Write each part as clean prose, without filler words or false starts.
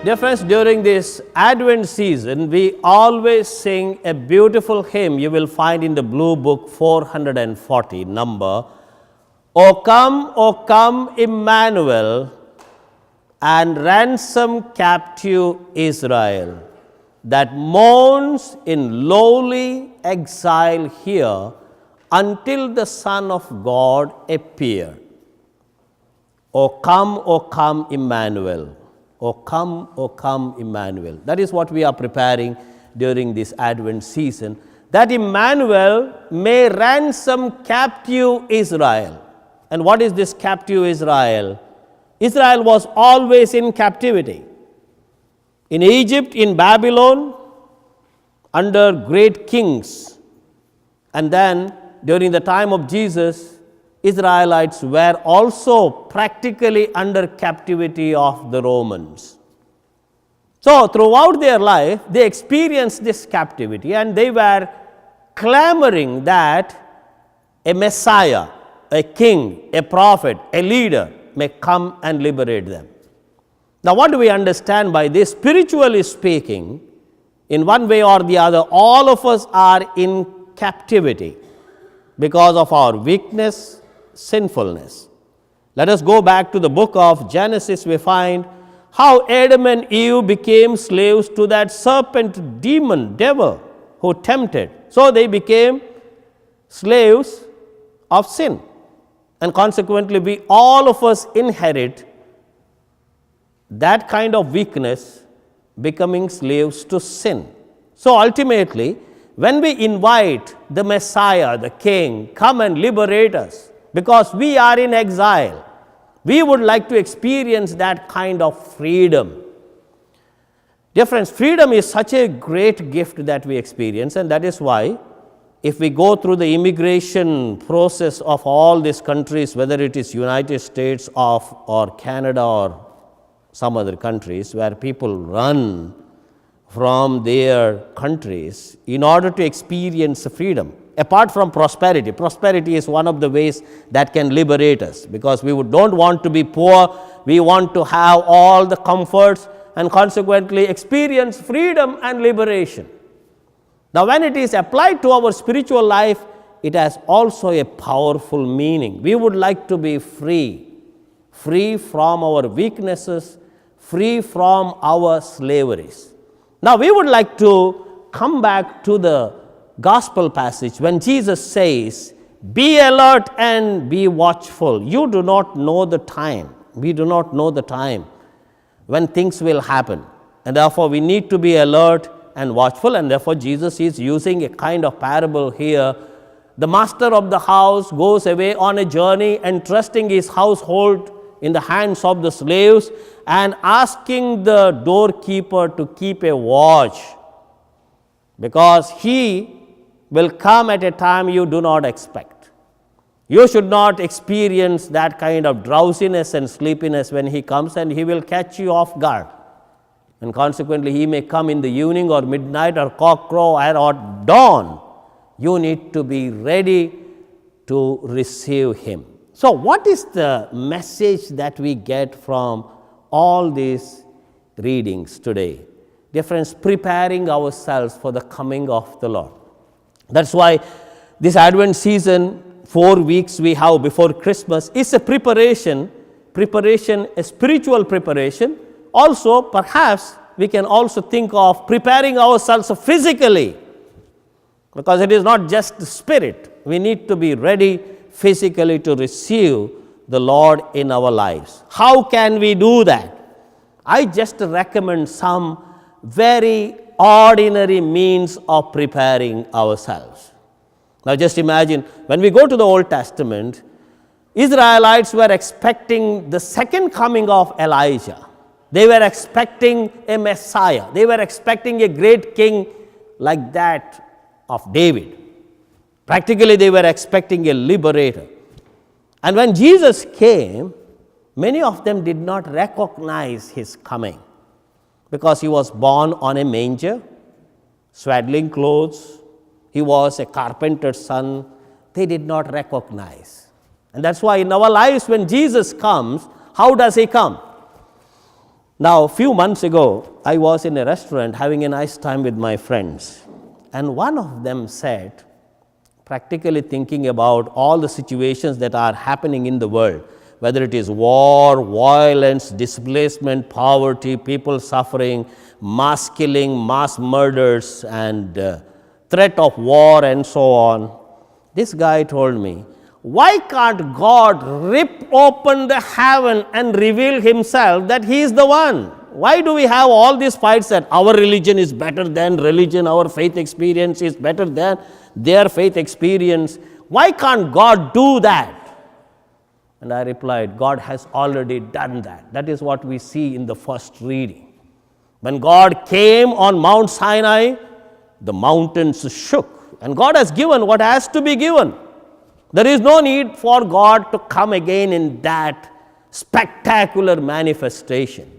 Dear friends, during this Advent season, we always sing a beautiful hymn you will find in the Blue Book 440 number. O come, Emmanuel, and ransom captive Israel, that mourns in lowly exile here until the Son of God appear. O come, Emmanuel. O come, Emmanuel. That is what we are preparing during this Advent season, that Emmanuel may ransom captive Israel. And what is this captive Israel? Israel was always in captivity. In Egypt, in Babylon, under great kings. And then during the time of Jesus, Israelites were also practically under captivity of the Romans. So throughout their life, they experienced this captivity and they were clamoring that a Messiah, a king, a prophet, a leader may come and liberate them. Now what do we understand by this? Spiritually speaking, in one way or the other, all of us are in captivity because of our weakness, sinfulness. Let us go back to the book of Genesis. We find how Adam and Eve became slaves to that serpent demon, devil, who tempted. So they became slaves of sin. And consequently, we all of us inherit that kind of weakness, becoming slaves to sin. So ultimately, when we invite the Messiah, the King, come and liberate us, because we are in exile, we would like to experience that kind of freedom. Dear friends, freedom is such a great gift that we experience, and that is why if we go through the immigration process of all these countries, whether it is United States or Canada or some other countries where people run from their countries in order to experience freedom. Apart from prosperity, prosperity is one of the ways that can liberate us, because we don't want to be poor, we want to have all the comforts and consequently experience freedom and liberation. Now when it is applied to our spiritual life, it has also a powerful meaning. We would like to be free from our weaknesses, free from our slaveries. Now we would like to come back to the gospel passage when Jesus says, be alert and be watchful. You do not know the time. We do not know the time when things will happen. And therefore, we need to be alert and watchful. And therefore, Jesus is using a kind of parable here. The master of the house goes away on a journey, entrusting his household in the hands of the slaves and asking the doorkeeper to keep a watch, because he will come at a time you do not expect. You should not experience that kind of drowsiness and sleepiness when he comes, and he will catch you off guard. And consequently, he may come in the evening or midnight or cock crow or dawn. You need to be ready to receive him. So what is the message that we get from all these readings today? Dear friends, preparing ourselves for the coming of the Lord. That's why this Advent season, 4 weeks we have before Christmas, is a preparation, a spiritual preparation. Also, perhaps we can also think of preparing ourselves physically, because it is not just the spirit. We need to be ready physically to receive the Lord in our lives. How can we do that? I just recommend some very ordinary means of preparing ourselves. Now just imagine, when we go to the Old Testament, Israelites were expecting the second coming of Elijah. They were expecting a Messiah. They were expecting a great king like that of David. Practically, they were expecting a liberator. And when Jesus came, many of them did not recognize his coming, because he was born on a manger, swaddling clothes. He was a carpenter's son. They did not recognize. And that's why in our lives, when Jesus comes, how does he come? Now, a few months ago, I was in a restaurant having a nice time with my friends, and one of them said, practically thinking about all the situations that are happening in the world, whether it is war, violence, displacement, poverty, people suffering, mass killing, mass murders, and threat of war, and so on. This guy told me, why can't God rip open the heaven and reveal himself that he is the one? Why do we have all these fights that our religion is better than religion, our faith experience is better than their faith experience? Why can't God do that? And I replied, God has already done that. That is what we see in the first reading. When God came on Mount Sinai, the mountains shook, and God has given what has to be given. There is no need for God to come again in that spectacular manifestation.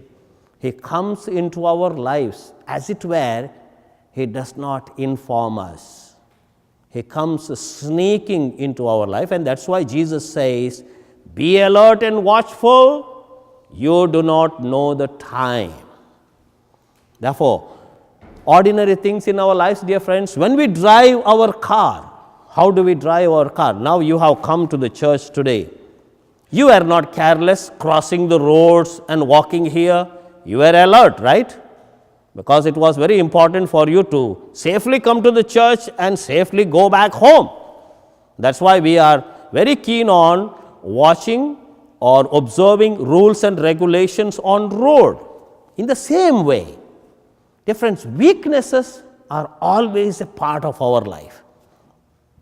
He comes into our lives, as it were, He does not inform us. He comes sneaking into our life, and that's why Jesus says, be alert and watchful, you do not know the time. Therefore, ordinary things in our lives, dear friends, when we drive our car, how do we drive our car? Now you have come to the church today. You are not careless crossing the roads and walking here. You are alert, right? Because it was very important for you to safely come to the church and safely go back home. That's why we are very keen on watching or observing rules and regulations on road. In the same way, dear friends, weaknesses are always a part of our life.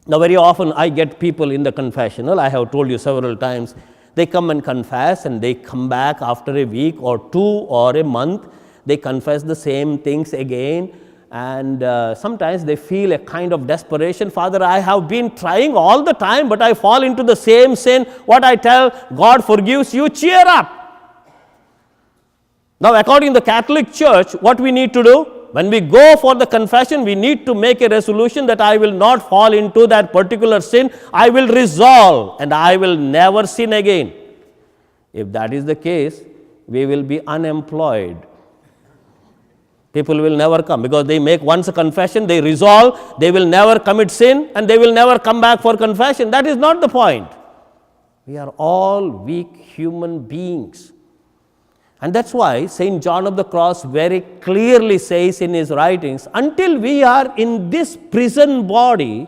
Now, very often I get people in the confessional, I have told you several times, they come and confess and they come back after a week or two or a month, they confess the same things again, and sometimes they feel a kind of desperation. Father, I have been trying all the time, but I fall into the same sin. What I tell, God forgives you, cheer up. Now, according to the Catholic Church, what we need to do? When we go for the confession, we need to make a resolution that I will not fall into that particular sin. I will resolve and I will never sin again. If that is the case, we will be unemployed. People will never come because they make once a confession, they resolve, they will never commit sin and they will never come back for confession. That is not the point. We are all weak human beings. And that's why St. John of the Cross very clearly says in his writings, until we are in this prison body,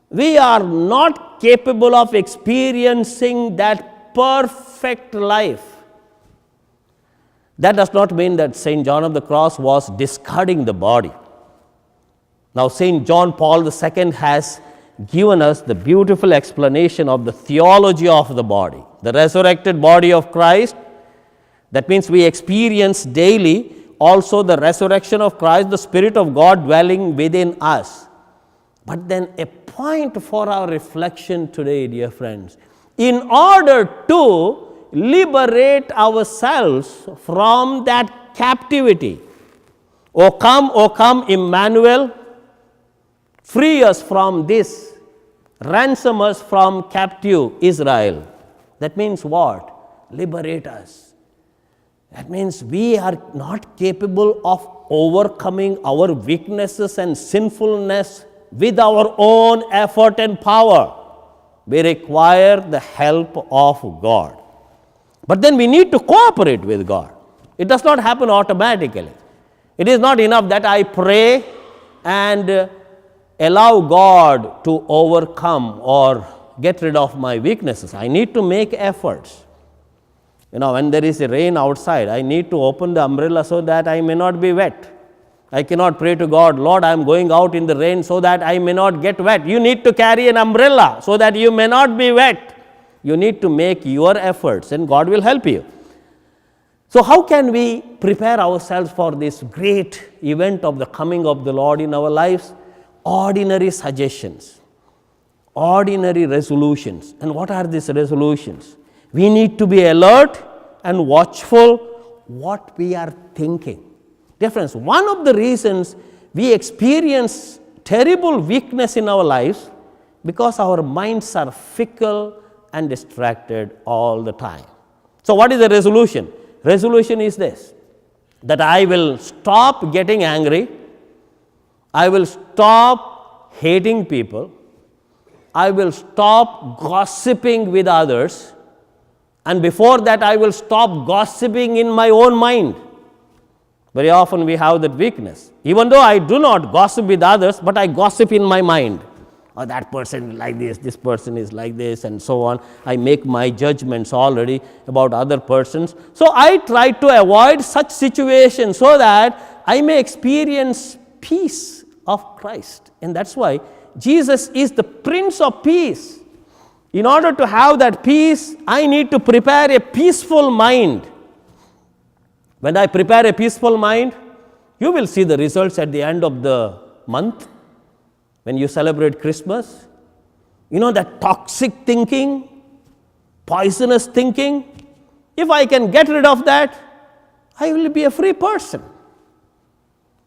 we are not capable of experiencing that perfect life. That does not mean that St. John of the Cross was discarding the body. Now, St. John Paul II has given us the beautiful explanation of the theology of the body, the resurrected body of Christ. That means we experience daily also the resurrection of Christ, the Spirit of God dwelling within us. But then a point for our reflection today, dear friends, in order to liberate ourselves from that captivity. O come, Emmanuel, free us from this, ransom us from captive Israel. That means what? Liberate us. That means we are not capable of overcoming our weaknesses and sinfulness with our own effort and power. We require the help of God. But then we need to cooperate with God. It does not happen automatically. It is not enough that I pray and allow God to overcome or get rid of my weaknesses. I need to make efforts. When there is a rain outside, I need to open the umbrella so that I may not be wet. I cannot pray to God, Lord, I am going out in the rain so that I may not get wet. You need to carry an umbrella so that you may not be wet. You need to make your efforts and God will help you. So how can we prepare ourselves for this great event of the coming of the Lord in our lives? Ordinary suggestions, ordinary resolutions. And what are these resolutions? We need to be alert and watchful what we are thinking. Dear friends, one of the reasons we experience terrible weakness in our lives because our minds are fickle and distracted all the time. So what is the resolution? Resolution is this: that I will stop getting angry, I will stop hating people, I will stop gossiping with others, and before that I will stop gossiping in my own mind. Very often we have that weakness. Even though I do not gossip with others, but I gossip in my mind. Oh, that person is like this person is like this, and so on. I make my judgments already about other persons. So I try to avoid such situations so that I may experience peace of Christ. And that's why Jesus is the Prince of Peace. In order to have that peace, I need to prepare a peaceful mind. When I prepare a peaceful mind, you will see the results at the end of the month. When you celebrate Christmas, that toxic thinking, poisonous thinking, if I can get rid of that, I will be a free person.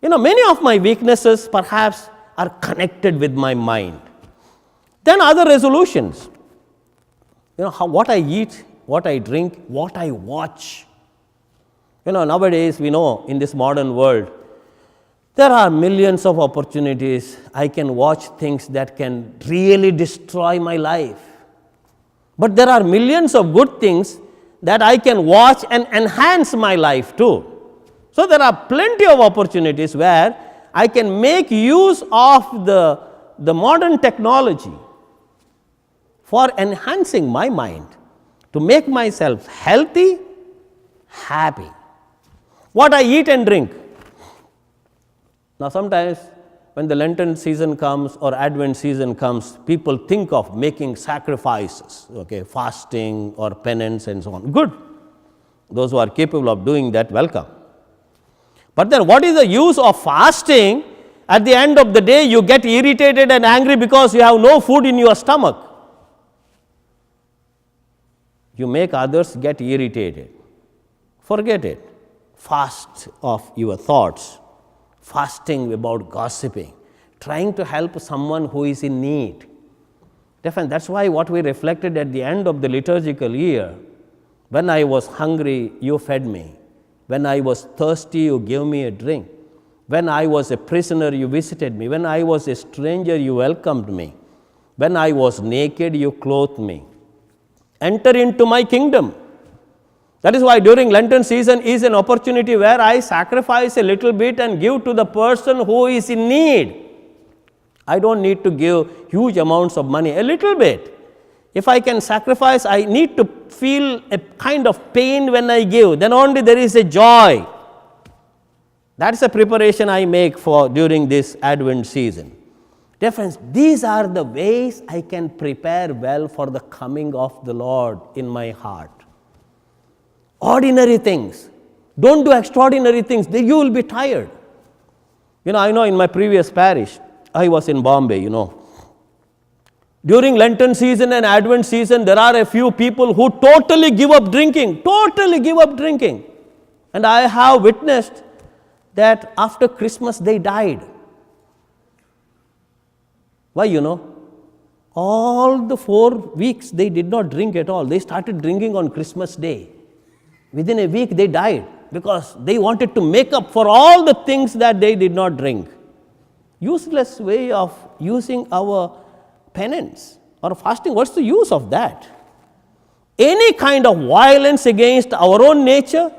Many of my weaknesses perhaps are connected with my mind. Then other resolutions, what I eat, what I drink, what I watch. Nowadays we know in this modern world, there are millions of opportunities. I can watch things that can really destroy my life. But there are millions of good things that I can watch and enhance my life too. So there are plenty of opportunities where I can make use of the modern technology for enhancing my mind, to make myself healthy, happy. What I eat and drink. Now sometimes when the Lenten season comes or Advent season comes, people think of making sacrifices, fasting or penance and so on. Good. Those who are capable of doing that, welcome. But then what is the use of fasting? At the end of the day, you get irritated and angry because you have no food in your stomach. You make others get irritated. Forget it. Fast of your thoughts. Fasting about gossiping, trying to help someone who is in need. That's why what we reflected at the end of the liturgical year, when I was hungry, you fed me. When I was thirsty, you gave me a drink. When I was a prisoner, you visited me. When I was a stranger, you welcomed me. When I was naked, you clothed me. Enter into my kingdom. That is why during Lenten season is an opportunity where I sacrifice a little bit and give to the person who is in need. I don't need to give huge amounts of money, a little bit. If I can sacrifice, I need to feel a kind of pain when I give. Then only there is a joy. That's a preparation I make for during this Advent season. Dear friends, these are the ways I can prepare well for the coming of the Lord in my heart. Ordinary things. Don't do extraordinary things. You will be tired. I know in my previous parish, I was in Bombay, During Lenten season and Advent season, there are a few people who totally give up drinking. And I have witnessed that after Christmas they died. Why, all the 4 weeks they did not drink at all. They started drinking on Christmas Day. Within a week they died because they wanted to make up for all the things that they did not drink. Useless way of using our penance or fasting. What's the use of that? Any kind of violence against our own nature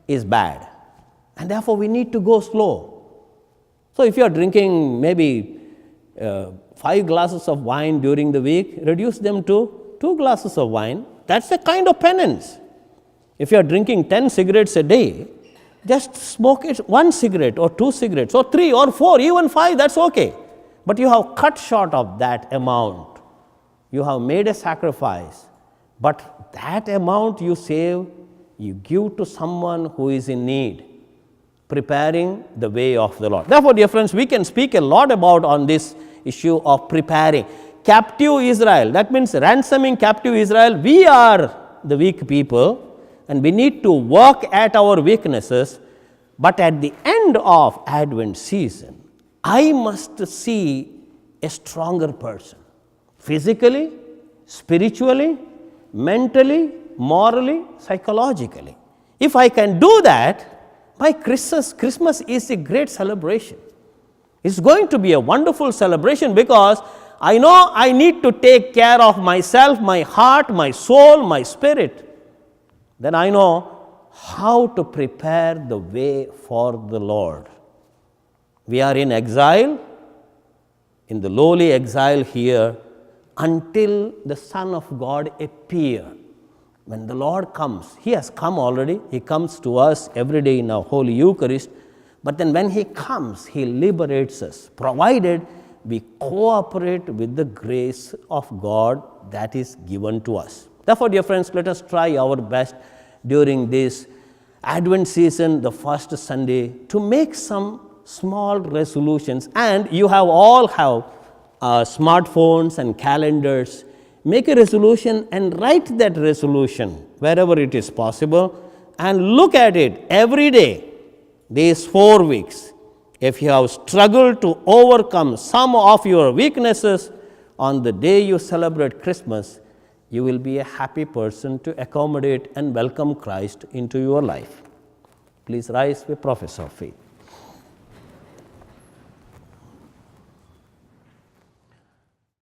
is bad. And therefore we need to go slow. So if you are drinking maybe 5 glasses of wine during the week, reduce them to 2 glasses of wine. That's a kind of penance. If you are drinking 10 cigarettes a day, just smoke it 1 cigarette or 2 cigarettes or 3 or 4, even 5, that's okay. But you have cut short of that amount. You have made a sacrifice. But that amount you save, you give to someone who is in need, preparing the way of the Lord. Therefore, dear friends, we can speak a lot about on this issue of preparing. Captive Israel, that means ransoming captive Israel. We are the weak people. And we need to work at our weaknesses, but at the end of Advent season, I must see a stronger person. Physically, spiritually, mentally, morally, psychologically. If I can do that, Why Christmas is a great celebration. It's going to be a wonderful celebration because I know I need to take care of myself, my heart, my soul, my spirit. Then I know how to prepare the way for the Lord. We are in exile, in the lowly exile here, until the Son of God appear. When the Lord comes, He has come already. He comes to us every day in our Holy Eucharist. But then when He comes, He liberates us, provided we cooperate with the grace of God that is given to us. Therefore, dear friends, let us try our best during this Advent season, the first Sunday, to make some small resolutions. And you all have smartphones and calendars. Make a resolution and write that resolution wherever it is possible and look at it every day. These 4 weeks, if you have struggled to overcome some of your weaknesses on the day you celebrate Christmas, you will be a happy person to accommodate and welcome Christ into your life. Please rise, we profess our faith.